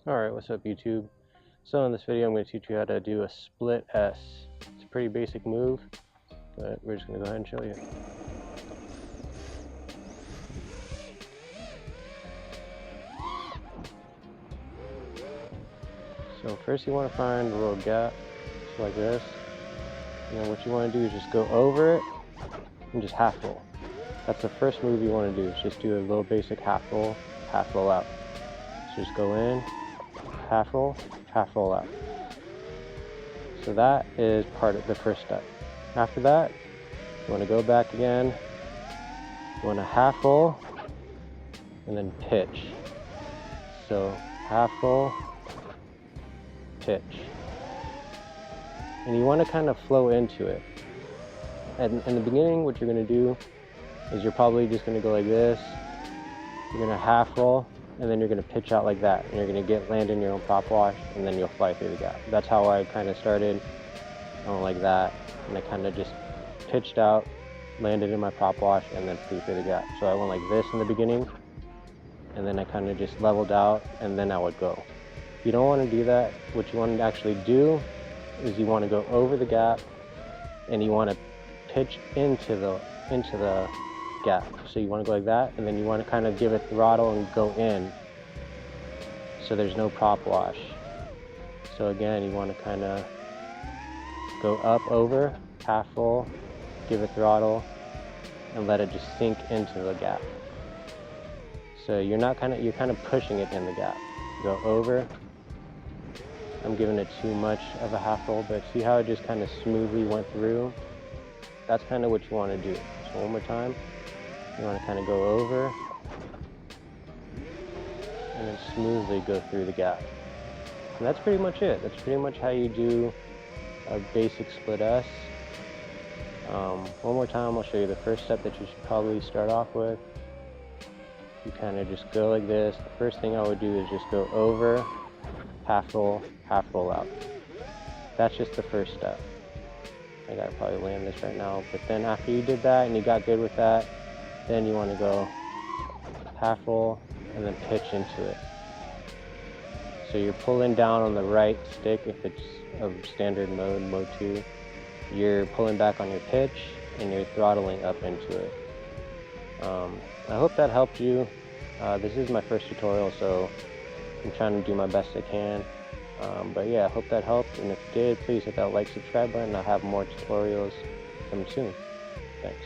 Alright, what's up YouTube? So in this video I'm going to teach you how to do a split S. It's a pretty basic move, but we're just going to go ahead and show you. So first you want to find a little gap, just like this. And then what you want to do is just go over it and just half roll. That's the first move you want to do, is just do a little basic half roll out. So just go in, half roll out. So that is part of the first step. After that, you want to go back again, you want to half roll, and then pitch. So half roll, pitch. And you want to kind of flow into it. And in the beginning, what you're going to do is you're probably just going to go like this. You're going to half roll, and then you're going to pitch out like that. And you're going to land in your own prop wash, and then you'll fly through the gap. That's how I kind of started. I went like that, and I kind of just pitched out, landed in my prop wash, and then flew through the gap. So I went like this in the beginning, and then I kind of just leveled out, and then I would go. You don't want to do that. What you want to actually do is you want to go over the gap, and you want to pitch into the gap. So you want to go like that, and then you want to kind of give it throttle and go in, so there's no prop wash. So again, you want to kind of go up, over, half roll, give it throttle, and let it just sink into the gap. So you're kind of pushing it in the gap. Go over. I'm giving it too much of a half roll, but see how it just kind of smoothly went through? That's kind of what you want to do. So one more time. You want to kind of go over and then smoothly go through the gap. And that's pretty much it. That's pretty much how you do a basic split S. One more time, I'll show you the first step that you should probably start off with. You kind of just go like this. The first thing I would do is just go over, half roll out. That's just the first step. I gotta probably land this right now, but then after you did that and you got good with that, then you want to go half roll and then pitch into it. So you're pulling down on the right stick if it's a standard mode 2. You're pulling back on your pitch and you're throttling up into it. I hope that helped you. This is my first tutorial, so I'm trying to do my best I can. But yeah, I hope that helped, and if it did, please hit that like, subscribe button. I'll have more tutorials coming soon. Thanks.